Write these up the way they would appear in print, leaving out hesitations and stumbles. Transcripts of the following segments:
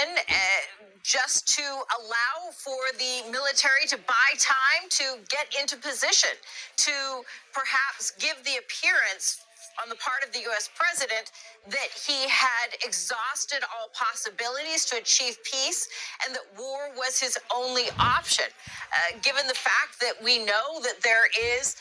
in just to allow for the military to buy time to get into position, to perhaps give the appearance on the part of the U.S. president that he had exhausted all possibilities to achieve peace and that war was his only option. Given the fact that we know that there is,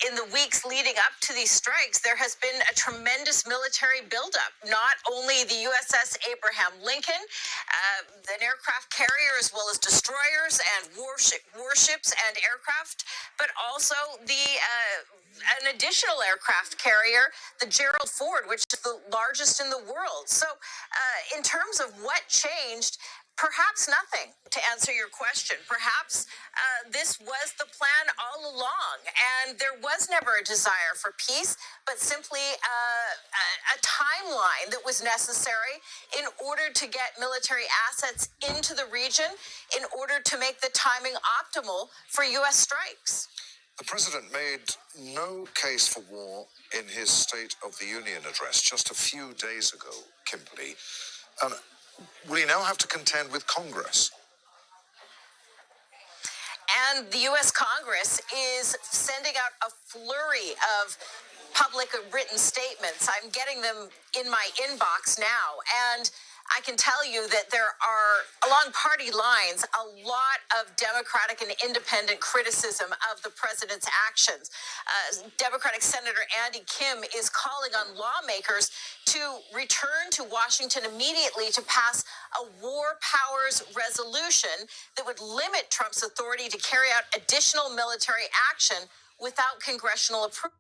in the weeks leading up to these strikes, there has been a tremendous military buildup. Not only the USS Abraham Lincoln, an aircraft carrier, as well as destroyers and warships and aircraft, but also an additional aircraft carrier, the Gerald Ford, which is the largest in the world. So in terms of what changed, perhaps nothing, to answer your question. Perhaps this was the plan all along, and there was never a desire for peace, but simply a timeline that was necessary in order to get military assets into the region, in order to make the timing optimal for U.S. strikes. The president made no case for war in his State of the Union address just a few days ago, Kimberly. Will he now have to contend with Congress? And the U.S. Congress is sending out a flurry of public written statements. I'm getting them in my inbox now. And I can tell you that there are, along party lines, a lot of Democratic and independent criticism of the president's actions. Democratic Senator Andy Kim is calling on lawmakers to return to Washington immediately to pass a war powers resolution that would limit Trump's authority to carry out additional military action without congressional approval.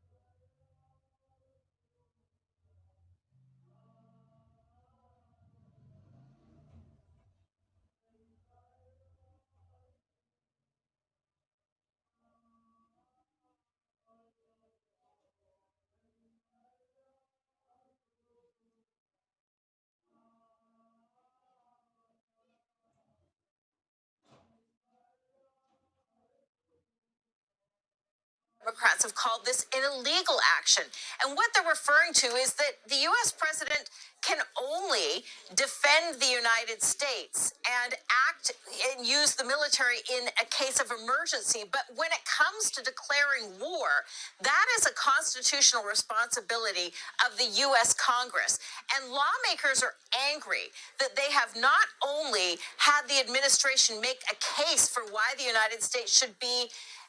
Democrats have called this an illegal action. And what they're referring to is that the U.S. president can only defend the United States and act and use the military in a case of emergency. But when it comes to declaring war, that is a constitutional responsibility of the U.S. Congress. And lawmakers are angry that they have not only had the administration make a case for why the United States should be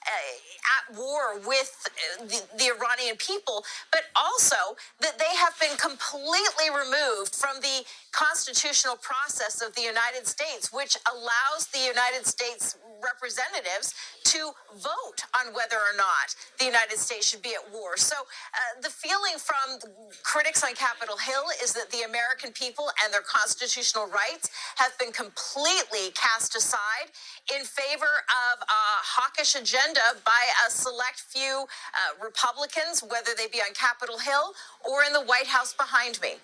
at war with the Iranian people, but also that they have been completely removed from the constitutional process of the United States, which allows the United States representatives to vote on whether or not the United States should be at war. So the feeling from critics on Capitol Hill is that the American people and their constitutional rights have been completely cast aside in favor of a hawkish agenda by a select few Republicans, whether they be on Capitol Hill or in the White House behind me.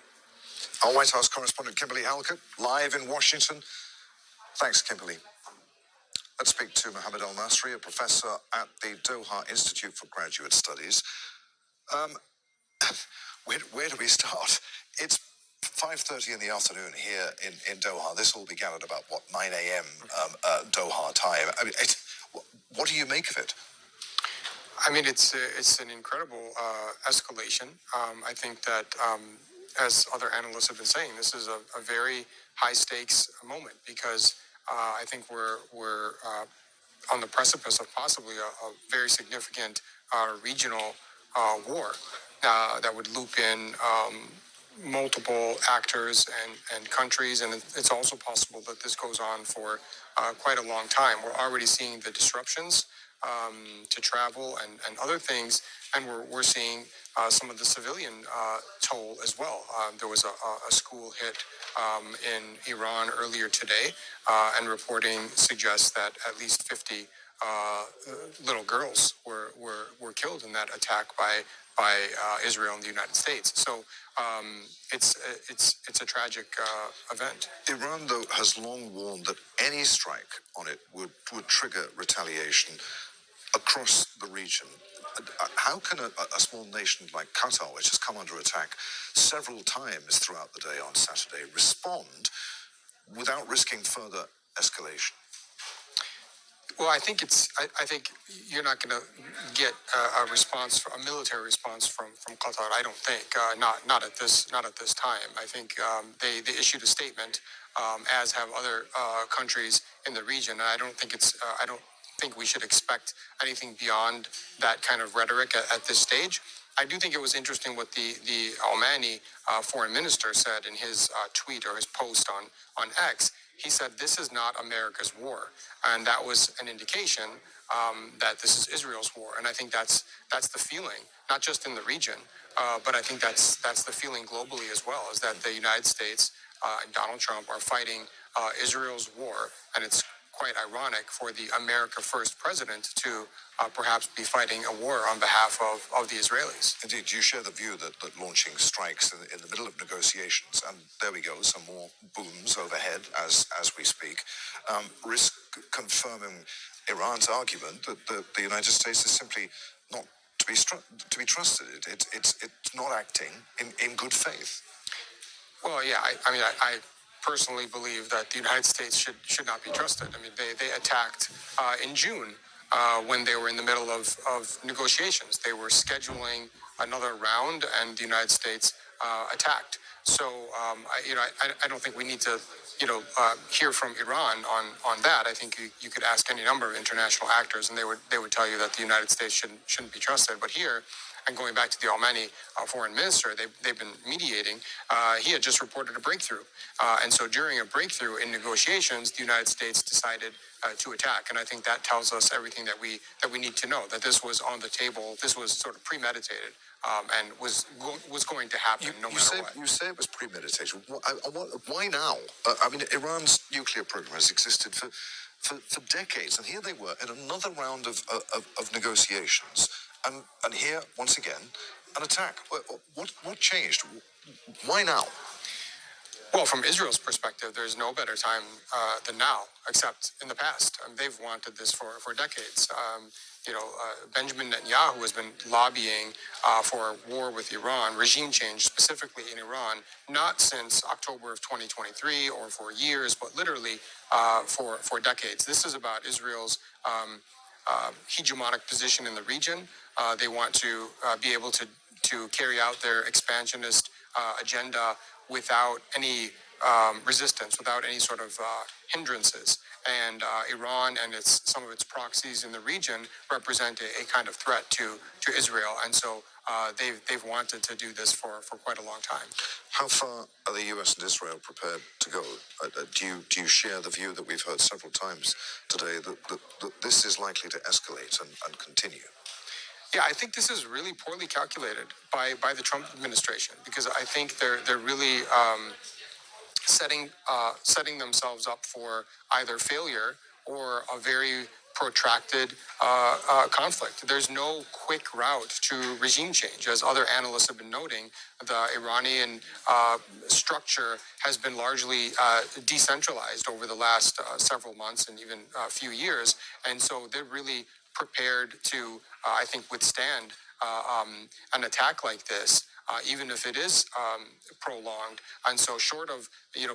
Our White House correspondent Kimberly Halkett, live in Washington. Thanks, Kimberly. Let's speak to Mohammed Al-Nasri, a professor at the Doha Institute for Graduate Studies. Where do we start? It's 5:30 in the afternoon here in Doha. This all began at about, 9 a.m. Doha time. I mean, what do you make of it? I mean, it's an incredible escalation. I think that, as other analysts have been saying, this is a very high-stakes moment because I think we're on the precipice of possibly a very significant regional war that would loop in multiple actors and countries, and it's also possible that this goes on for quite a long time. We're already seeing the disruptions to travel and other things, and we're seeing some of the civilian toll as well. There was a school hit in Iran earlier today, and reporting suggests that at least 50 little girls were killed in that attack by Israel and the United States. So it's a tragic event. Iran, though, has long warned that any strike on it would trigger retaliation across the region. How can a small nation like Qatar, which has come under attack several times throughout the day on Saturday, respond without risking further escalation? Well, I think I think you're not going to get a response, a military response from Qatar. I don't think. Not at this time. I think they issued a statement, as have other countries in the region. And I don't think I don't think we should expect anything beyond that kind of rhetoric at this stage. I do think it was interesting what the Omani foreign minister said in his tweet or his post on X. He said, "This is not America's war," and that was an indication that this is Israel's war. And I think that's the feeling, not just in the region, but I think that's the feeling globally as well, is that the United States and Donald Trump are fighting Israel's war, and it's quite ironic for the America First president to perhaps be fighting a war on behalf of the Israelis. Indeed, do you share the view that launching strikes in the middle of negotiations, and there we go, some more booms overhead as we speak, risk confirming Iran's argument that the United States is simply not to be trusted? It's not acting in good faith. Well, yeah, I mean, I personally believe that the United States should not be trusted. I mean, they attacked in June when they were in the middle of negotiations. They were scheduling another round, and the United States attacked. So, I don't think we need to, hear from Iran on that. I think you could ask any number of international actors, and they would tell you that the United States shouldn't be trusted. But here, and going back to the Omani foreign minister, they've been mediating. He had just reported a breakthrough. And so during a breakthrough in negotiations, the United States decided to attack. And I think that tells us everything that we need to know, that this was on the table. This was sort of premeditated and was going to happen no matter what. You say it was premeditated. Why now? I mean, Iran's nuclear program has existed for decades. And here they were in another round of negotiations. And here, once again, an attack. What changed? Why now? Well, from Israel's perspective, there's no better time than now, except in the past. They've wanted this for decades. Benjamin Netanyahu has been lobbying for war with Iran, regime change specifically in Iran, not since October of 2023 or for years, but literally for decades. This is about Israel's hegemonic position in the region. They want to be able to carry out their expansionist agenda without any resistance, without any sort of hindrances. And Iran and some of its proxies in the region represent a kind of threat to Israel. And so they've wanted to do this for quite a long time. How far are the U.S. and Israel prepared to go? Do you share the view that we've heard several times today that this is likely to escalate and continue? Yeah, I think this is really poorly calculated by the Trump administration, because I think they're really setting themselves up for either failure or a very protracted conflict. There's no quick route to regime change. As other analysts have been noting, the Iranian structure has been largely decentralized over the last several months and even a few years. And so they're really prepared to, I think, withstand an attack like this, even if it is prolonged. And so short of,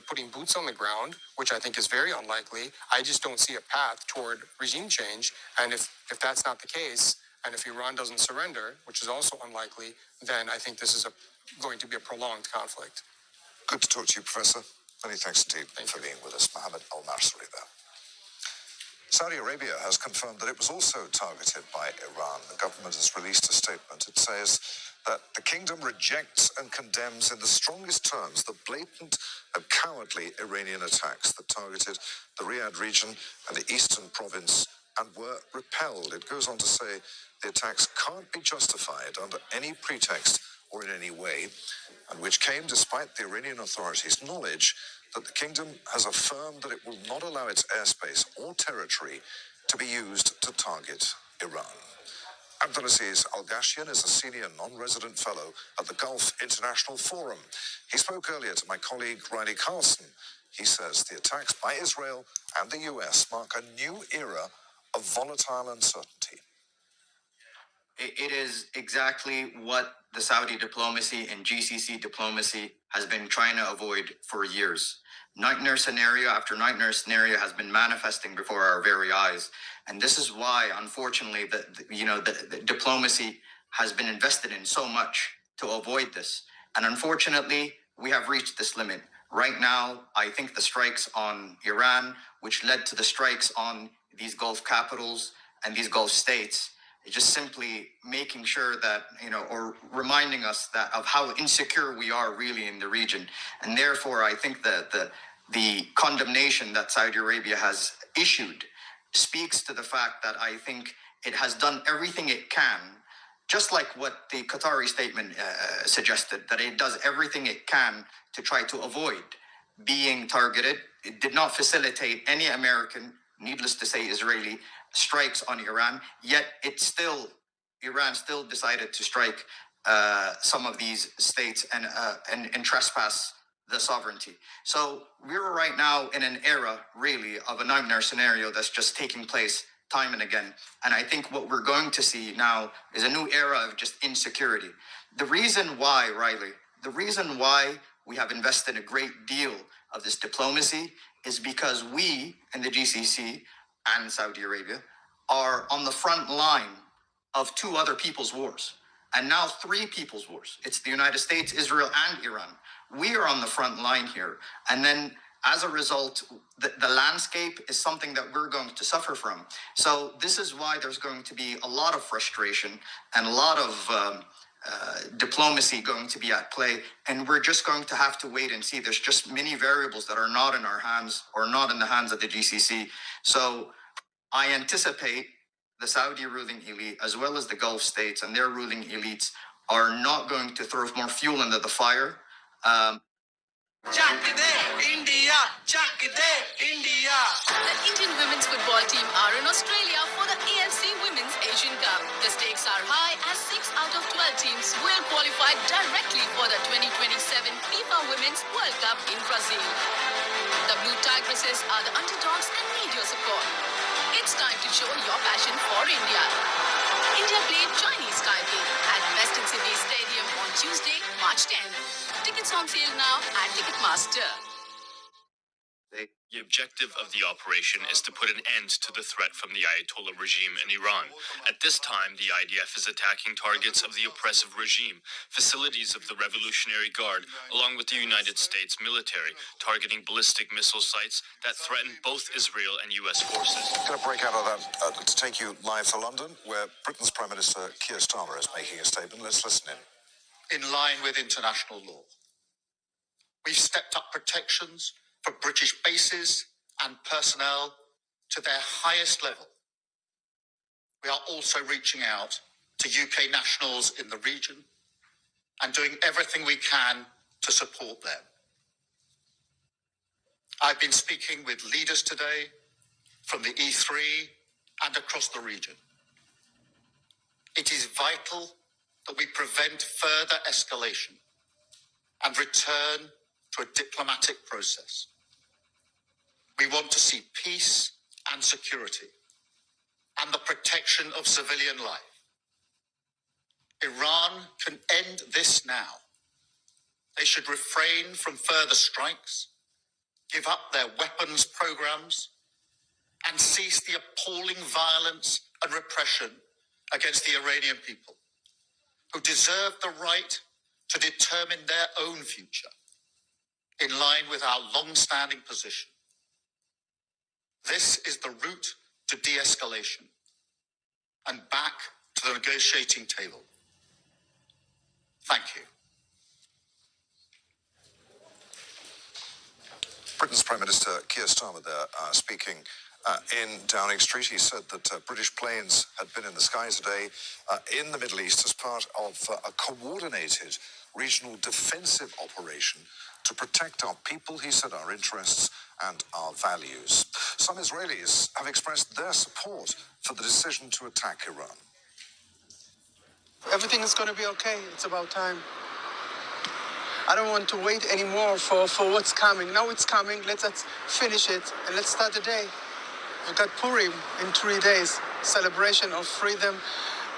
putting boots on the ground, which I think is very unlikely, I just don't see a path toward regime change. And if that's not the case, and if Iran doesn't surrender, which is also unlikely, then I think this is going to be a prolonged conflict. Good to talk to you, Professor. Many thanks indeed for being with us. Mohammed Al-Masri there. Saudi Arabia has confirmed that it was also targeted by Iran. The government has released a statement. It says that the kingdom rejects and condemns in the strongest terms the blatant and cowardly Iranian attacks that targeted the Riyadh region and the eastern province and were repelled. It goes on to say the attacks can't be justified under any pretext or in any way, and which came despite the Iranian authorities' knowledge that the kingdom has affirmed that it will not allow its airspace or territory to be used to target Iran. Abdulaziz Al-Ghashyan is a senior non-resident fellow at the Gulf International Forum. He spoke earlier to my colleague Riley Carlson. He says the attacks by Israel and the US mark a new era of volatile uncertainty. It is exactly what the Saudi diplomacy and GCC diplomacy has been trying to avoid for years. Nightmare scenario after nightmare scenario has been manifesting before our very eyes. And this is why, unfortunately, the diplomacy has been invested in so much to avoid this. And unfortunately, we have reached this limit. Right now, I think the strikes on Iran, which led to the strikes on these Gulf capitals and these Gulf states, is just simply making sure that, or reminding us that of how insecure we are really in the region. And therefore, I think that the condemnation that Saudi Arabia has issued speaks to the fact that I think it has done everything it can, just like what the Qatari statement suggested, that it does everything it can to try to avoid being targeted. It did not facilitate any American, needless to say Israeli, strikes on Iran, yet Iran still decided to strike some of these states and trespass the sovereignty. So we're right now in an era, really, of a nightmare scenario that's just taking place time and again. And I think what we're going to see now is a new era of just insecurity. The reason why, Riley, we have invested a great deal of this diplomacy is because we in the GCC and Saudi Arabia are on the front line of two other people's wars, and now three people's wars. It's the United States, Israel, and Iran. We are on the front line here. And then as a result, the landscape is something that we're going to suffer from. So this is why there's going to be a lot of frustration and a lot of diplomacy going to be at play. And we're just going to have to wait and see. There's just many variables that are not in our hands or not in the hands of the GCC. So I anticipate the Saudi ruling elite, as well as the Gulf states and their ruling elites, are not going to throw more fuel into the fire. India. The Indian women's football team are in Australia for the AFC Women's Asian Cup. The stakes are high as 6 out of 12 teams will qualify directly for the 2027 FIFA Women's World Cup in Brazil. The Blue Tigresses are the underdogs and need your support. It's time to show your passion for India. India played Chinese Taipei at Western Sydney Stadium on Tuesday, March 10th. Tickets on sale now at Ticketmaster. The objective of the operation is to put an end to the threat from the Ayatollah regime in Iran. At this time, the IDF is attacking targets of the oppressive regime, facilities of the Revolutionary Guard, along with the United States military, targeting ballistic missile sites that threaten both Israel and U.S. forces. Going to break out of that to take you live to London, where Britain's Prime Minister Keir Starmer is making a statement. Let's listen in. In line with international law, we've stepped up protections for British bases and personnel to their highest level. We are also reaching out to UK nationals in the region and doing everything we can to support them. I've been speaking with leaders today from the E3 and across the region. It is vital that we prevent further escalation and return to a diplomatic process. We want to see peace and security and the protection of civilian life. Iran can end this now. They should refrain from further strikes, give up their weapons programs, and cease the appalling violence and repression against the Iranian people, who deserve the right to determine their own future in line with our long-standing position. This is the route to de-escalation and back to the negotiating table. Thank you. Britain's Prime Minister Keir Starmer there speaking in Downing Street. He said that British planes had been in the skies today in the Middle East as part of a coordinated regional defensive operation to protect our people, he said, our interests and our values. Some Israelis have expressed their support for the decision to attack Iran. Everything is going to be okay. It's about time. I don't want to wait anymore for what's coming. Now it's coming. Let's finish it and let's start the day. We've got Purim in 3 days, celebration of freedom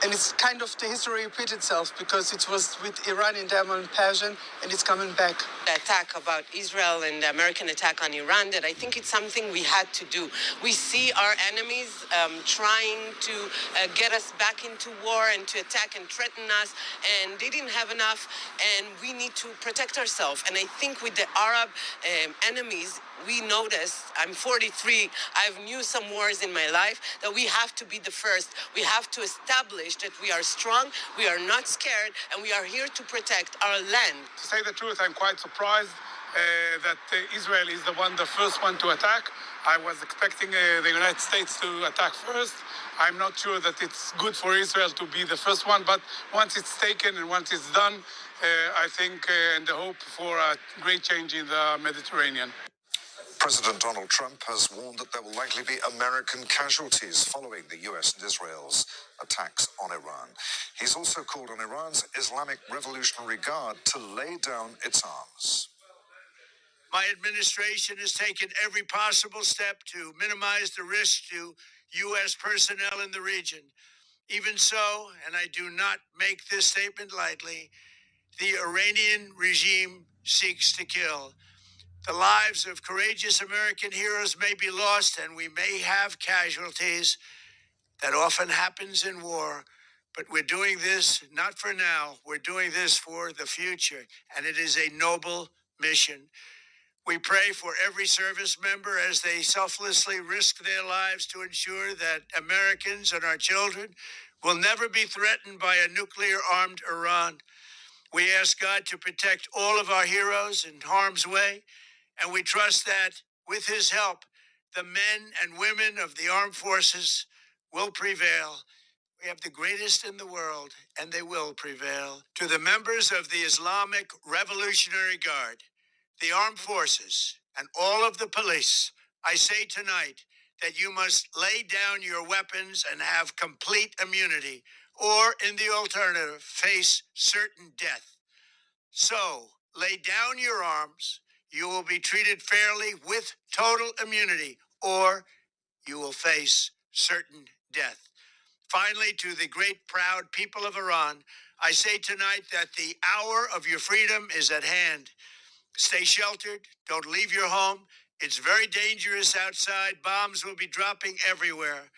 And it's kind of the history repeats itself because it was with Iran in diamond passion and it's coming back. The attack about Israel and the American attack on Iran, that I think it's something we had to do. We see our enemies trying to get us back into war and to attack and threaten us, and they didn't have enough, and we need to protect ourselves. And I think with the Arab enemies, we noticed, I'm 43, I've knew some wars in my life, that we have to be the first. We have to establish that we are strong, we are not scared, and we are here to protect our land. To say the truth, I'm quite surprised that Israel is the first one to attack. I was expecting the United States to attack first. I'm not sure that it's good for Israel to be the first one, but once it's taken and once it's done, I think and the hope for a great change in the Mediterranean. President Donald Trump has warned that there will likely be American casualties following the US and Israel's attacks on Iran. He's also called on Iran's Islamic Revolutionary Guard to lay down its arms. My administration has taken every possible step to minimize the risk to U.S. personnel in the region. Even so, and I do not make this statement lightly, the Iranian regime seeks to kill. The lives of courageous American heroes may be lost, and we may have casualties. That often happens in war. But we're doing this not for now. We're doing this for the future, and it is a noble mission. We pray for every service member as they selflessly risk their lives to ensure that Americans and our children will never be threatened by a nuclear-armed Iran. We ask God to protect all of our heroes in harm's way, and we trust that, with his help, the men and women of the armed forces will prevail. We have the greatest in the world, and they will prevail. To the members of the Islamic Revolutionary Guard, the armed forces, and all of the police, I say tonight that you must lay down your weapons and have complete immunity, or in the alternative, face certain death. So, lay down your arms. You will be treated fairly with total immunity, or you will face certain death. Finally, to the great proud people of Iran, I say tonight that the hour of your freedom is at hand. Stay sheltered. Don't leave your home. It's very dangerous outside. Bombs will be dropping everywhere.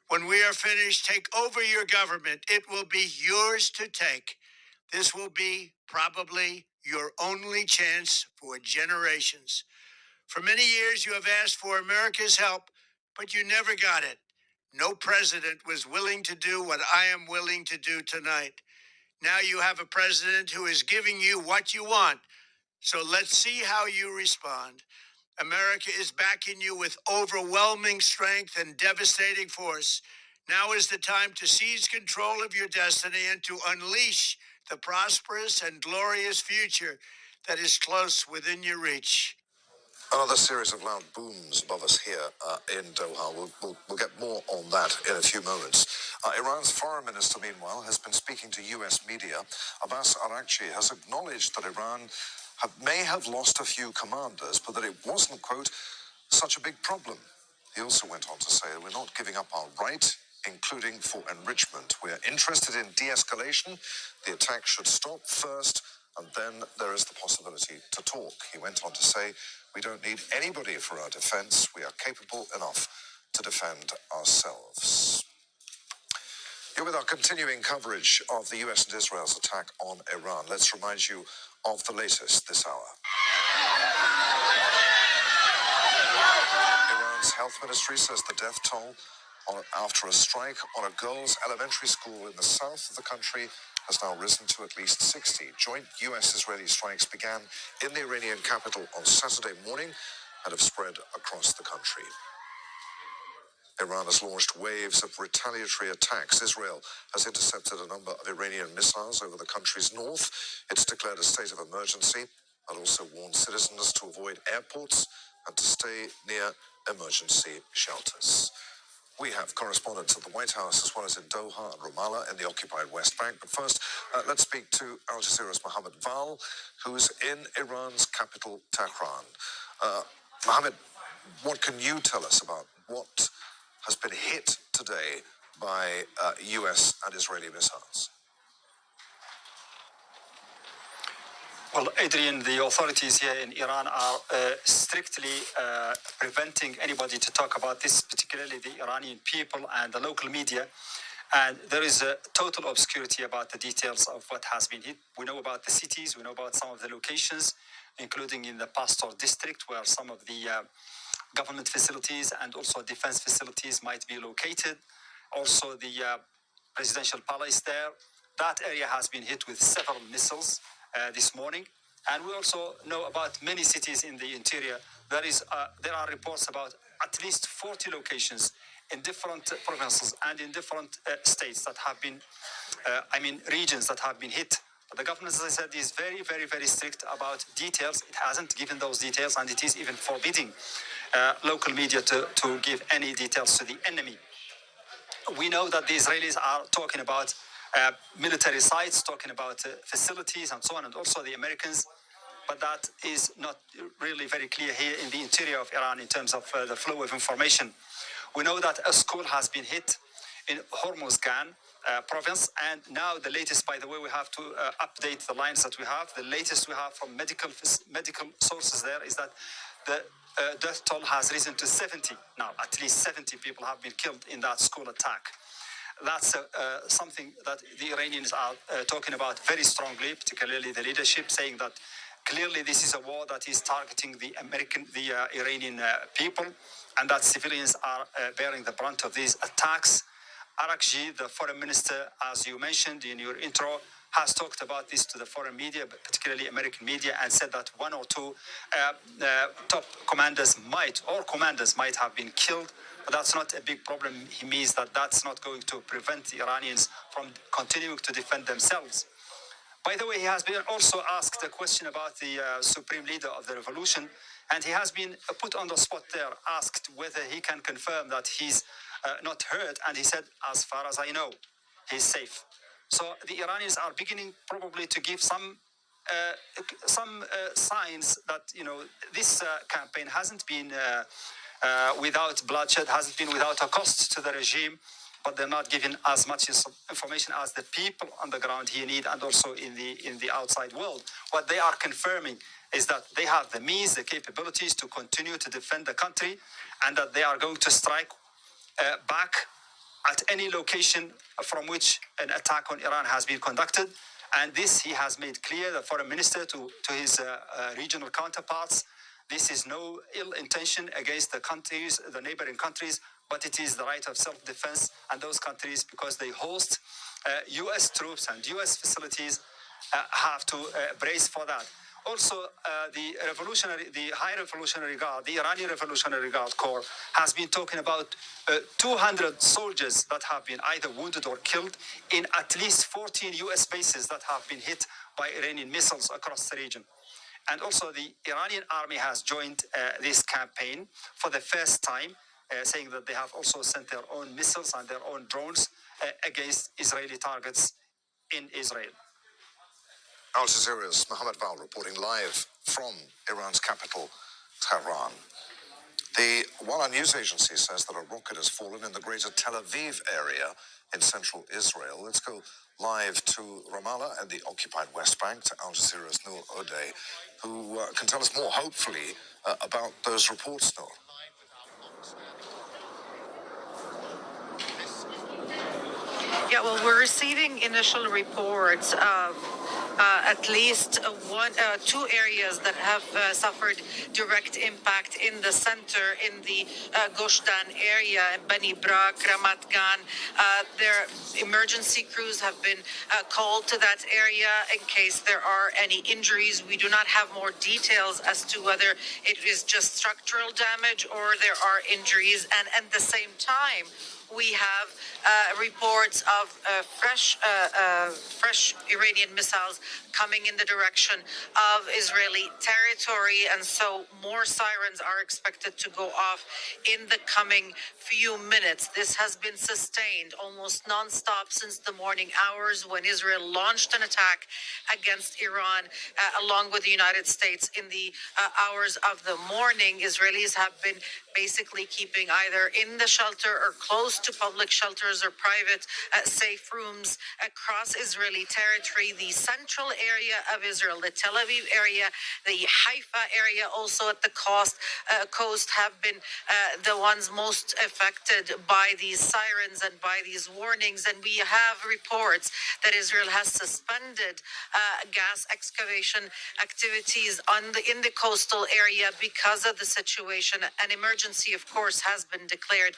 When we are finished, take over your government. It will be yours to take. This will be probably your only chance for generations. For many years, you have asked for America's help, but you never got it. No president was willing to do what I am willing to do tonight. Now you have a president who is giving you what you want. So let's see how you respond. America is backing you with overwhelming strength and devastating force. Now is the time to seize control of your destiny and to unleash the prosperous and glorious future that is close within your reach. Another series of loud booms above us here in Doha. We'll get more on that in a few moments. Iran's foreign minister, meanwhile, has been speaking to U.S. media. Abbas Araghchi has acknowledged that Iran may have lost a few commanders, but that it wasn't, quote, such a big problem. He also went on to say that we're not giving up our right, including for enrichment. We're interested in de-escalation. The attack should stop first, and then there is the possibility to talk. He went on to say, we don't need anybody for our defense. We are capable enough to defend ourselves. Here with our continuing coverage of the US and Israel's attack on Iran. Let's remind you of the latest this hour. Iran's health ministry says the death toll after a strike on a girls' elementary school in the south of the country has now risen to at least 60. Joint US-Israeli strikes began in the Iranian capital on Saturday morning and have spread across the country. Iran has launched waves of retaliatory attacks. Israel has intercepted a number of Iranian missiles over the country's north. It's declared a state of emergency and also warned citizens to avoid airports and to stay near emergency shelters. We have correspondents at the White House as well as in Doha and Ramallah in the occupied West Bank. But first, let's speak to Al Jazeera's Mohammed Val, who's in Iran's capital, Tehran. Mohammed, what can you tell us about what has been hit today by US and Israeli missiles? Well, Adrian, the authorities here in Iran are strictly preventing anybody to talk about this, particularly the Iranian people and the local media. And there is a total obscurity about the details of what has been hit. We know about the cities, we know about some of the locations, including in the Pastor district, where some of the government facilities and also defense facilities might be located. Also, the presidential palace there. That area has been hit with several missiles this morning. And we also know about many cities in the interior. There are reports about at least 40 locations in different provinces and in different states that have been, regions that have been hit. But the government, as I said, is very, very, very strict about details. It hasn't given those details, and it is even forbidding local media to give any details to the enemy. We know that the Israelis are talking about military sites, talking about facilities and so on, and also the Americans, but that is not really very clear here in the interior of Iran in terms of the flow of information. We know that a school has been hit in Hormuzgan province, and now the latest, by the way, we have to update the lines that we have. The latest we have from medical sources there is that the death toll has risen to 70 now. At least 70 people have been killed in that school attack. That's something that the Iranians are talking about very strongly, particularly the leadership, saying that clearly this is a war that is targeting the Iranian people, and that civilians are bearing the brunt of these attacks. Arakji, the foreign minister, as you mentioned in your intro, has talked about this to the foreign media, but particularly American media, and said that one or two top commanders might have been killed. But that's not a big problem. He means that that's not going to prevent the Iranians from continuing to defend themselves. By the way, he has been also asked a question about the supreme leader of the revolution, and he has been put on the spot there, asked whether he can confirm that he's not hurt, and he said, as far as I know, he's safe. So the Iranians are beginning probably to give some signs that, this campaign hasn't been without bloodshed, hasn't been without a cost to the regime, but they're not giving as much information as the people on the ground here need, and also in the outside world. What they are confirming is that they have the means, the capabilities to continue to defend the country, and that they are going to strike back at any location from which an attack on Iran has been conducted. And this he has made clear, the foreign minister, to his regional counterparts. This is no ill intention against the countries, the neighboring countries, but it is the right of self-defense, and those countries, because they host U.S. troops and U.S. facilities, have to brace for that. Also, the High Revolutionary Guard, the Iranian Revolutionary Guard Corps, has been talking about 200 soldiers that have been either wounded or killed in at least 14 U.S. bases that have been hit by Iranian missiles across the region. And also, the Iranian army has joined this campaign for the first time, saying that they have also sent their own missiles and their own drones against Israeli targets in Israel. Al Jazeera's Mohammed Val reporting live from Iran's capital, Tehran. The Walla news agency says that a rocket has fallen in the greater Tel Aviv area in central Israel. Let's go live to Ramallah and the occupied West Bank to Al Jazeera's Noor Odeh, who can tell us more, hopefully, about those reports, Noor. Yeah, well, we're receiving initial reports of at least two areas that have suffered direct impact in the center, in the Gush Dan area, Bani Brak, Ramat Gan. Their emergency crews have been called to that area in case there are any injuries. We do not have more details as to whether it is just structural damage or there are injuries. And at the same time, we have reports of fresh Iranian missiles coming in the direction of Israeli territory, and so more sirens are expected to go off in the coming few minutes. This has been sustained almost nonstop since the morning hours when Israel launched an attack against Iran along with the United States in the hours of the morning. Israelis have been basically keeping either in the shelter or close close to public shelters or private safe rooms across Israeli territory, the central area of Israel, the Tel Aviv area, the Haifa area, also at the coast have been the ones most affected by these sirens and by these warnings. And we have reports that Israel has suspended gas excavation activities in the coastal area because of the situation. An emergency, of course, has been declared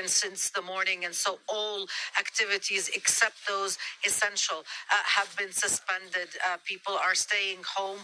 since the morning, and so all activities except those essential have been suspended. People are staying home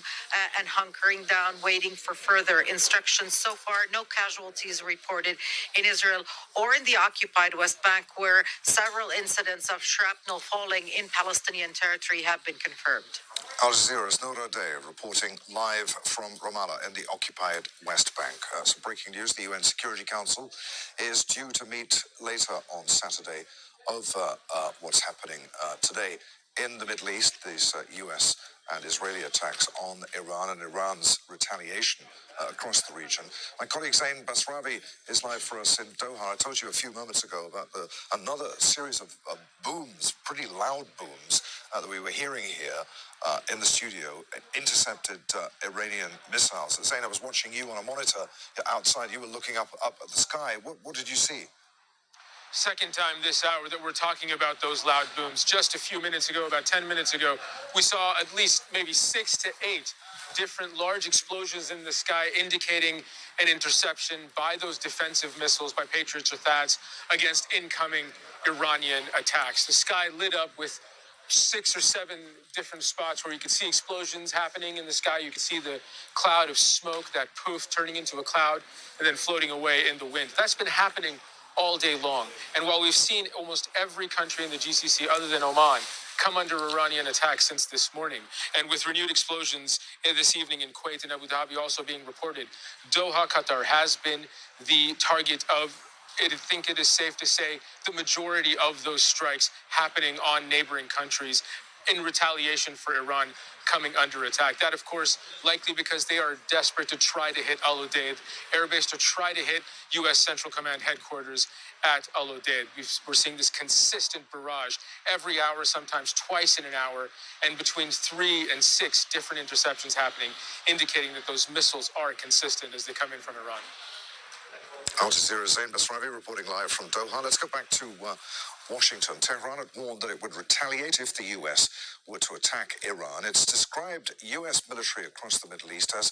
and hunkering down, waiting for further instructions. So far, no casualties reported in Israel or in the occupied West Bank, where several incidents of shrapnel falling in Palestinian territory have been confirmed. Al Jazeera's Noor Day reporting live from Ramallah in the occupied West Bank. Some breaking news. The UN Security Council is due to meet later on Saturday over what's happening today in the Middle East, these US and Israeli attacks on Iran and Iran's retaliation across the region. My colleague Zain Basravi is live for us in Doha. I told you a few moments ago about another series of booms, pretty loud booms, that we were hearing here in the studio, intercepted Iranian missiles. Zain, I was watching you on a monitor outside. You were looking up at the sky. What did you see? Second time this hour that we're talking about those loud booms. Just a few minutes ago, about 10 minutes ago, we saw at least maybe 6 to 8 different large explosions in the sky, indicating an interception by those defensive missiles, by Patriots or THAADs, against incoming Iranian attacks. The sky lit up with 6 or 7 different spots where you could see explosions happening in the sky. You could see the cloud of smoke, that poof turning into a cloud and then floating away in the wind. That's been happening all day long. And while we've seen almost every country in the GCC other than Oman come under Iranian attack since this morning, and with renewed explosions this evening in Kuwait and Abu Dhabi also being reported, Doha, Qatar has been the target of, I think it is safe to say, the majority of those strikes happening on neighboring countries in retaliation for Iran coming under attack. That, of course, likely because they are desperate to try to hit Al Udeid Air Base, to try to hit U.S. Central Command headquarters at Al Udeid. We're seeing this consistent barrage every hour, sometimes twice in an hour, and between 3 and 6 different interceptions happening, indicating that those missiles are consistent as they come in from Iran. Al Jazeera's Zain Basravi reporting live from Doha. Let's go back to Washington. Tehran had warned that it would retaliate if the U.S. were to attack Iran. It's described U.S. military across the Middle East as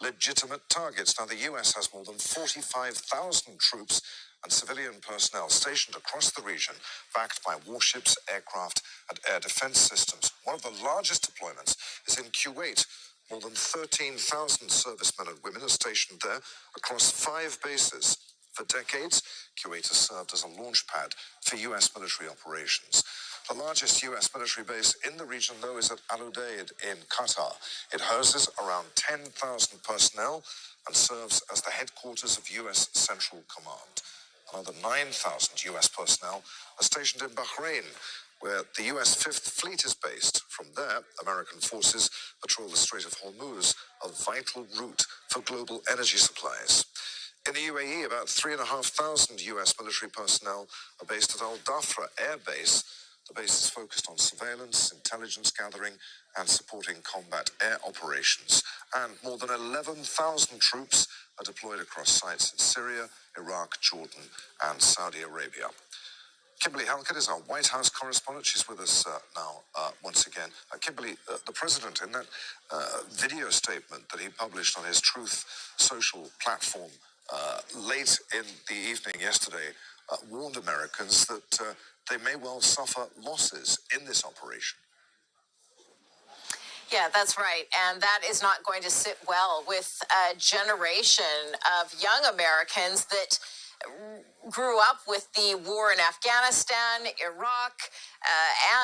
legitimate targets. Now, the U.S. has more than 45,000 troops and civilian personnel stationed across the region, backed by warships, aircraft, and air defense systems. One of the largest deployments is in Kuwait. More than 13,000 servicemen and women are stationed there across 5 bases. For decades, Kuwait has served as a launch pad for U.S. military operations. The largest U.S. military base in the region, though, is at Al Udeid in Qatar. It houses around 10,000 personnel and serves as the headquarters of U.S. Central Command. Another 9,000 U.S. personnel are stationed in Bahrain, where the U.S. Fifth Fleet is based. From there, American forces patrol the Strait of Hormuz, a vital route for global energy supplies. In the UAE, about 3,500 U.S. military personnel are based at Al Dhafra Air Base. The base is focused on surveillance, intelligence gathering, and supporting combat air operations. And more than 11,000 troops are deployed across sites in Syria, Iraq, Jordan, and Saudi Arabia. Kimberly Halkett is our White House correspondent. She's with us now once again. Kimberly, the president, in that video statement that he published on his Truth Social platform late in the evening yesterday, warned Americans that they may well suffer losses in this operation. Yeah, that's right. And that is not going to sit well with a generation of young Americans that grew up with the war in Afghanistan, Iraq,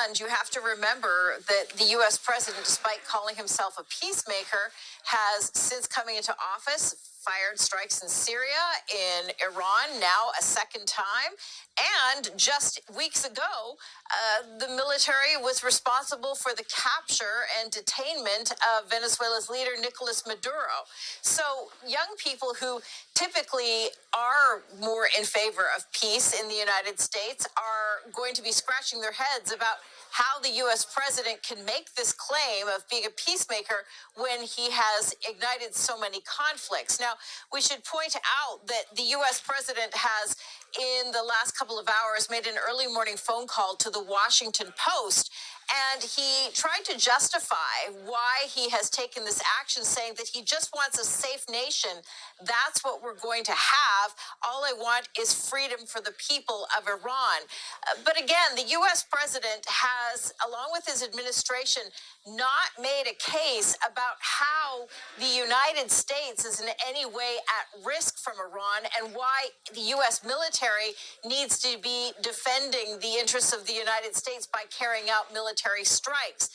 and you have to remember that the U.S. president, despite calling himself a peacemaker, has since coming into office fired strikes in Syria, in Iran, now a second time. And just weeks ago, the military was responsible for the capture and detainment of Venezuela's leader, Nicolas Maduro. So young people who typically are more in favor of peace in the United States are going to be scratching their heads about how the U.S. president can make this claim of being a peacemaker when he has ignited so many conflicts. Now, we should point out that the U.S. president has, in the last couple of hours, made an early morning phone call to the Washington Post, and he tried to justify why he has taken this action, saying that he just wants a safe nation. That's what we're going to have. All I want is freedom for the people of Iran. But again, the U.S. president has, along with his administration, not made a case about how the United States is in any way at risk from Iran and why the U.S. military needs to be defending the interests of the United States by carrying out military strikes.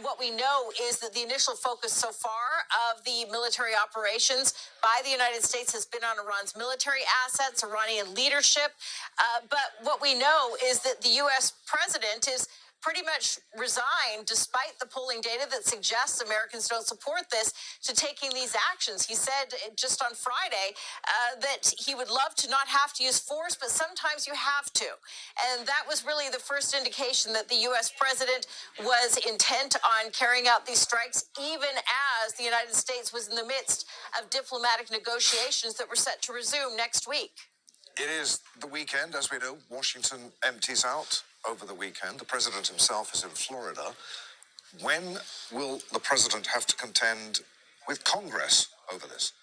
What we know is that the initial focus so far of the military operations by the United States has been on Iran's military assets, Iranian leadership. But what we know is that the U.S. president is pretty much resigned, despite the polling data that suggests Americans don't support this, to taking these actions. He said just on Friday that he would love to not have to use force, but sometimes you have to. And that was really the first indication that the U.S. president was intent on carrying out these strikes, even as the United States was in the midst of diplomatic negotiations that were set to resume next week. It is the weekend, as we know. Washington empties out over the weekend. The president himself is in Florida. When will the president have to contend with Congress over this?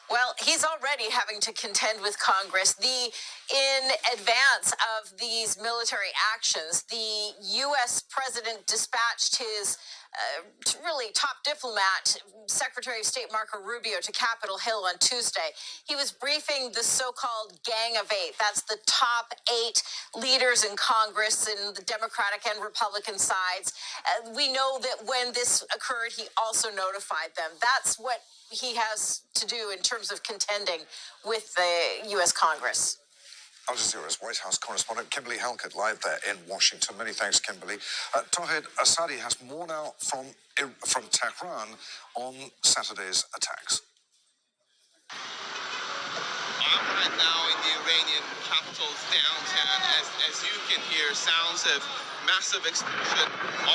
Well, he's already having to contend with Congress. In advance of these military actions, the U.S. president dispatched his really top diplomat, Secretary of State Marco Rubio, to Capitol Hill on Tuesday. He was briefing the so-called Gang of Eight. That's the top 8 leaders in Congress in the Democratic and Republican sides. We know that when this occurred, he also notified them. That's what he has to do in terms of contending with the U.S. Congress. Al Jazeera's White House correspondent Kimberly Halkett live there in Washington. Many thanks, Kimberly. Tawhid Asadi has more now from Tehran on Saturday's attacks. I'm right now in the Iranian capital's downtown. As you can hear, sounds of massive explosion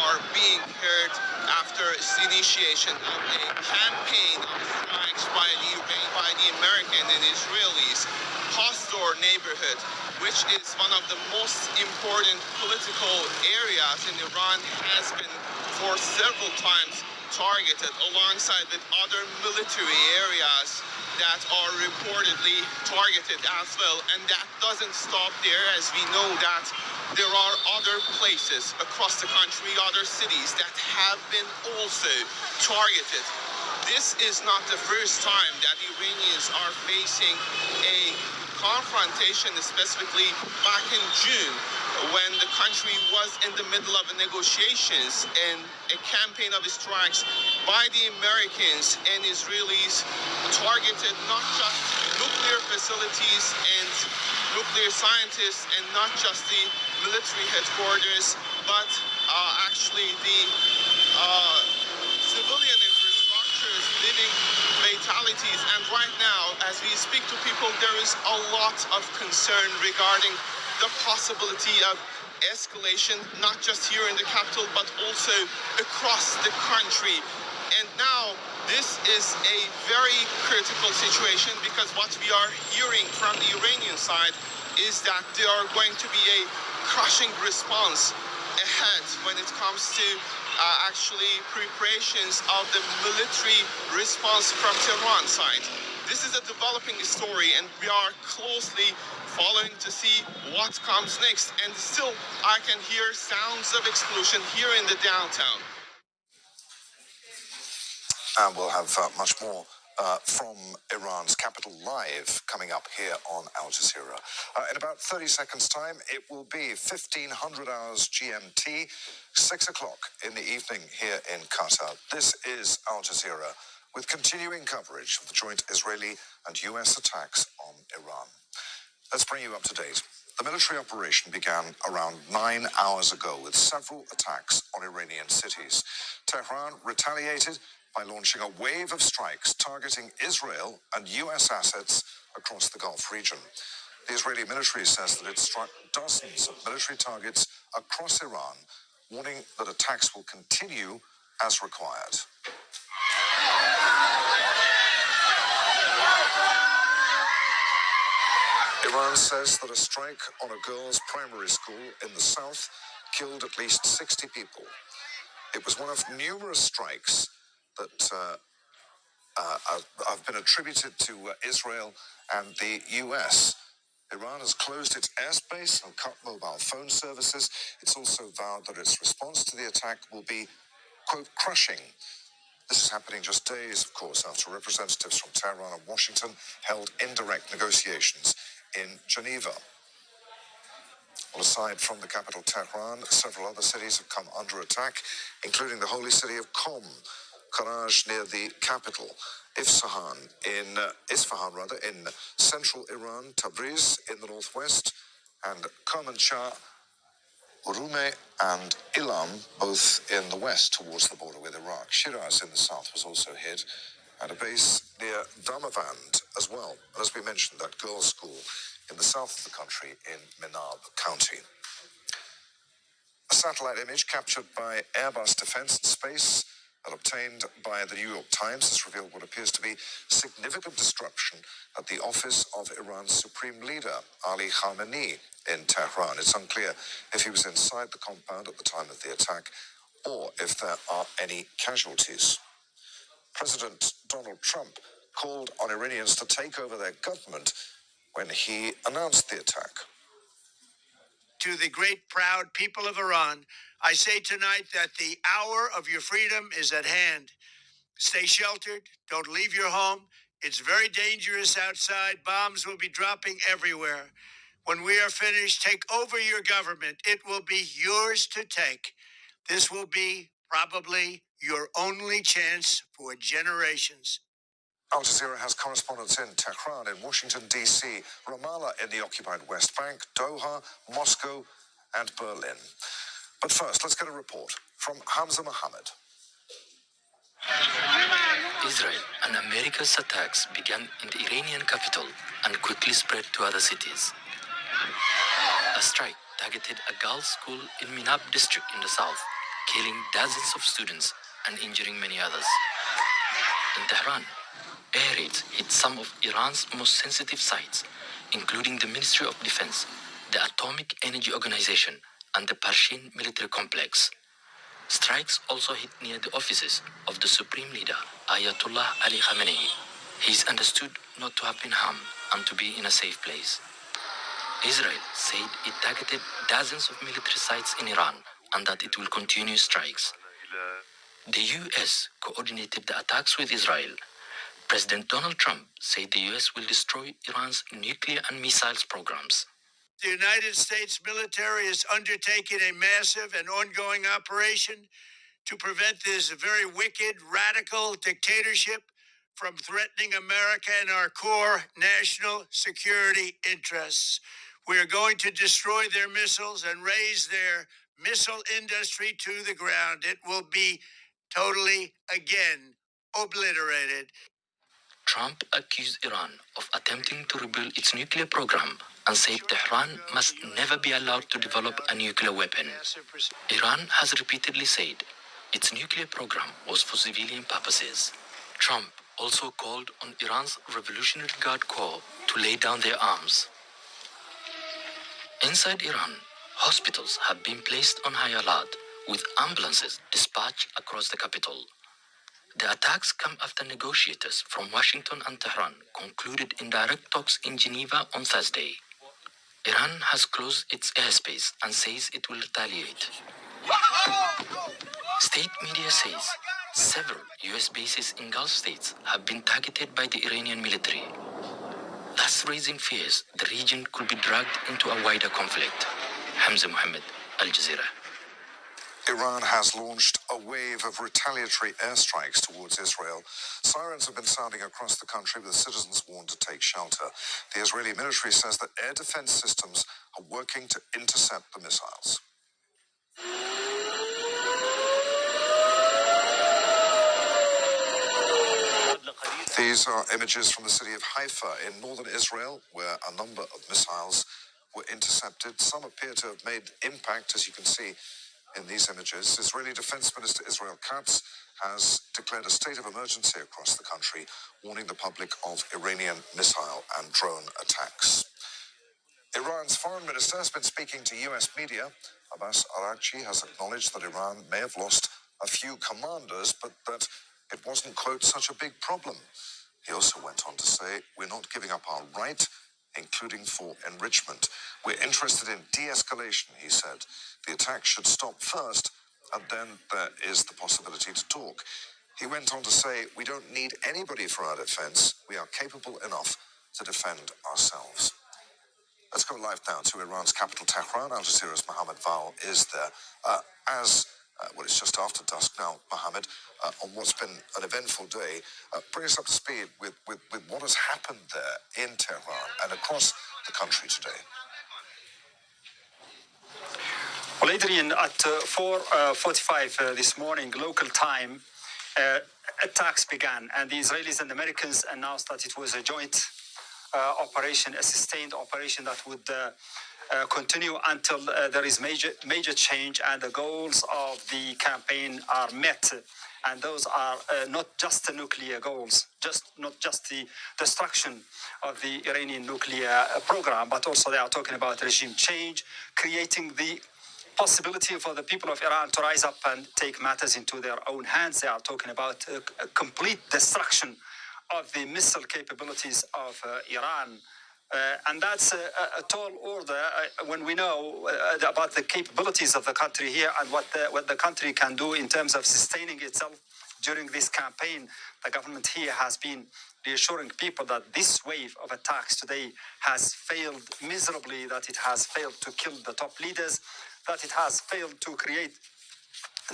are being heard after initiation of a campaign of strikes by the American and Israelis. Pastor neighborhood, which is one of the most important political areas in Iran, has been for several times targeted alongside with other military areas that are reportedly targeted as well. And that doesn't stop there, as we know that there are other places across the country, other cities that have been also targeted. This is not the first time that Iranians are facing a confrontation, specifically back in June, when the country was in the middle of negotiations and a campaign of strikes by the Americans and Israelis targeted not just nuclear facilities and nuclear scientists and not just the military headquarters, but actually the civilian infrastructures, living fatalities. And right now, as we speak to people, there is a lot of concern regarding the possibility of escalation, not just here in the capital, but also across the country. And now, this is a very critical situation, because what we are hearing from the Iranian side is that there are going to be a crushing response ahead when it comes to actually preparations of the military response from Tehran side. This is a developing story, and we are closely following to see what comes next. And still, I can hear sounds of explosion here in the downtown. And we'll have much more from Iran's capital live coming up here on Al Jazeera. In about 30 seconds' time, it will be 1500 hours GMT, 6 o'clock in the evening here in Qatar. This is Al Jazeera with continuing coverage of the joint Israeli and US attacks on Iran. Let's bring you up to date. The military operation began around 9 hours ago with several attacks on Iranian cities. Tehran retaliated by launching a wave of strikes targeting Israel and US assets across the Gulf region. The Israeli military says that it struck dozens of military targets across Iran, warning that attacks will continue as required. Iran says that a strike on a girls' primary school in the south killed at least 60 people. It was one of numerous strikes that have been attributed to Israel and the US. Iran has closed its airspace and cut mobile phone services. It's also vowed that its response to the attack will be, quote, crushing. This is happening just days, of course, after representatives from Tehran and Washington held indirect negotiations in Geneva. Well, aside from the capital Tehran, several other cities have come under attack, including the holy city of Qom, Karaj near the capital, Isfahan in central Iran, Tabriz in the northwest, and Kermanshah, Urume and Ilam, both in the west towards the border with Iraq. Shiraz in the south was also hit, and a base near Damavand as well. And as we mentioned, that girls' school in the south of the country in Menab County. A satellite image captured by Airbus Defence and Space and obtained by the New York Times has revealed what appears to be significant disruption at the office of Iran's supreme leader, Ali Khamenei, in Tehran. It's unclear if he was inside the compound at the time of the attack or if there are any casualties. President Donald Trump called on Iranians to take over their government when he announced the attack. To the great, proud people of Iran, I say tonight that the hour of your freedom is at hand. Stay sheltered. Don't leave your home. It's very dangerous outside. Bombs will be dropping everywhere. When we are finished, take over your government. It will be yours to take. This will be probably your only chance for generations. Al Jazeera has correspondents in Tehran, in Washington, D.C., Ramallah in the occupied West Bank, Doha, Moscow, and Berlin. But first, let's get a report from Hamza Mohammed. Israel and America's attacks began in the Iranian capital and quickly spread to other cities. A strike targeted a girls' school in Menab district in the south, killing dozens of students and injuring many others. In Tehran, air raids hit some of Iran's most sensitive sites, including the Ministry of Defense, the Atomic Energy Organization, and the Parshin military complex. Strikes also hit near the offices of the Supreme Leader, Ayatollah Ali Khamenei. He is understood not to have been harmed and to be in a safe place. Israel said it targeted dozens of military sites in Iran and that it will continue strikes. The US coordinated the attacks with Israel. President Donald Trump said the US will destroy Iran's nuclear and missiles programs. The United States military is undertaking a massive and ongoing operation to prevent this very wicked, radical dictatorship from threatening America and our core national security interests. We are going to destroy their missiles and raise their missile industry to the ground. It will be totally, again, obliterated. Trump accused Iran of attempting to rebuild its nuclear program and said Tehran must never be allowed to develop a nuclear weapon. Iran has repeatedly said its nuclear program was for civilian purposes. Trump also called on Iran's Revolutionary Guard Corps to lay down their arms. Inside Iran, hospitals have been placed on high alert, with ambulances dispatched across the capital. The attacks come after negotiators from Washington and Tehran concluded indirect talks in Geneva on Thursday. Iran has closed its airspace and says it will retaliate. State media says several US bases in Gulf states have been targeted by the Iranian military, thus raising fears the region could be dragged into a wider conflict. Hamza Mohammed, Al Jazeera. Iran has launched a wave of retaliatory airstrikes towards Israel. Sirens have been sounding across the country with citizens warned to take shelter. The Israeli military says that air defense systems are working to intercept the missiles. These are images from the city of Haifa in northern Israel, where a number of missiles were intercepted. Some appear to have made impact, as you can see in these images. Israeli Defense Minister Israel Katz has declared a state of emergency across the country, warning the public of Iranian missile and drone attacks. Iran's foreign minister has been speaking to US media. Abbas Araghchi has acknowledged that Iran may have lost a few commanders, but that it wasn't, quote, such a big problem. He also went on to say, we're not giving up our right, including for enrichment. We're interested in de-escalation, he said. The attack should stop first, and then there is the possibility to talk. He went on to say, we don't need anybody for our defense. We are capable enough to defend ourselves. Let's go live now to Iran's capital, Tehran. Al Jazeera's Mohammed Val is there. It's just after dusk now, Mohammed, on what's been an eventful day. Bring us up to speed with what has happened there in Tehran and across the country today. Well, Adrian, at 4:45 this morning, local time, attacks began, and the Israelis and Americans announced that it was a joint operation, a sustained operation that would continue until there is major change and the goals of the campaign are met. And those are not just the nuclear goals, not just the destruction of the Iranian nuclear program, but also they are talking about regime change, creating the possibility for the people of Iran to rise up and take matters into their own hands. They are talking about a complete destruction of the missile capabilities of Iran. And that's a tall order when we know about the capabilities of the country here and what the country can do in terms of sustaining itself during this campaign. The government here has been reassuring people that this wave of attacks today has failed miserably, that it has failed to kill the top leaders, that it has failed to create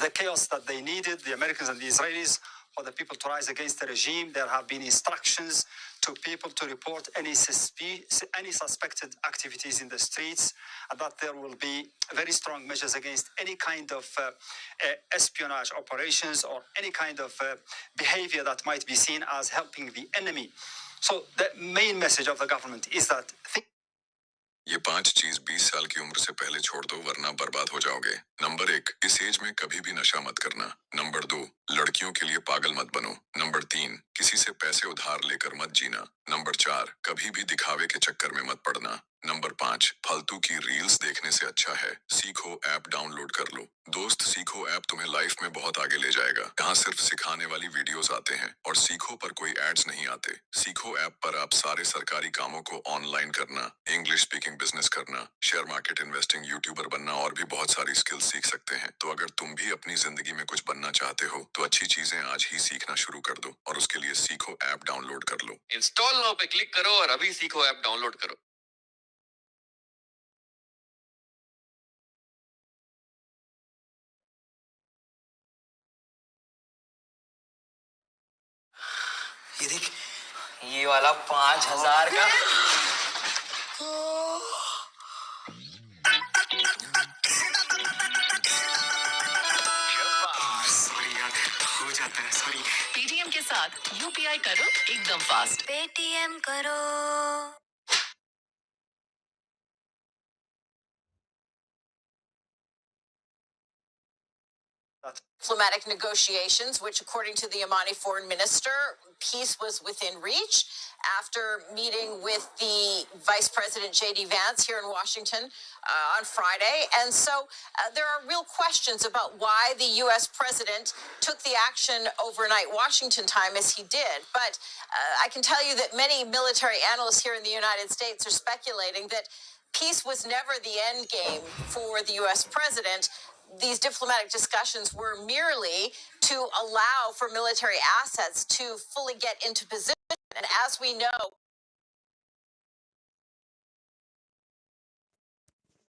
the chaos that they needed, the Americans and the Israelis, for the people to rise against the regime. There have been instructions to people to report any suspected activities in the streets, and that there will be very strong measures against any kind of espionage operations or any kind of behavior that might be seen as helping the enemy. So the main message of the government is that ये 5 चीज 20 साल की उम्र से पहले छोड़ दो वरना बर्बाद हो जाओगे। नंबर 1, इस एज में कभी भी नशा मत करना। नंबर 2, लड़कियों के लिए पागल मत बनो। नंबर 3, किसी से पैसे उधार लेकर मत जीना। नंबर 4, कभी भी दिखावे के चक्कर में मत पड़ना। नंबर 5, फालतू की रील्स देखने से अच्छा है सीखो ऐप डाउनलोड कर लो। दोस्त, सीखो ऐप तुम्हें लाइफ में बहुत आगे ले जाएगा। यहाँ सिर्फ सिखाने वाली वीडियोस आते हैं और सीखो पर कोई एड्स नहीं आते। सीखो ऐप पर आप सारे सरकारी कामों को ऑनलाइन करना, इंग्लिश स्पीकिंग बिजनेस करना, शेयर मार्केट इन्वेस्टिंग, यूट्यूबर बनना और भी बहुत सारी स्किल्स सीख सकते हैं। तो अगर तुम भी अपनी जिंदगी में कुछ बनना चाहते हो तो अच्छी चीजें आज ही सीखना शुरू कर दो और उसके लिए सीखो ऐप डाउनलोड कर लो। इंस्टॉल नाउ पे क्लिक करो और अभी सीखो ऐप डाउनलोड करो। ये देख, ये वाला 5,000 का। सॉरी यार, हो जाता है, सॉरी। पेटीएम के साथ यूपीआई करो एकदम फास्ट। पेटीएम करो। Diplomatic negotiations, which according to the Yemeni foreign minister, peace was within reach after meeting with the Vice President J.D. Vance here in Washington on Friday. And so there are real questions about why the U.S. president took the action overnight Washington time as he did. But I can tell you that many military analysts here in the United States are speculating that peace was never the end game for the U.S. president. These diplomatic discussions were merely to allow for military assets to fully get into position. And as we know,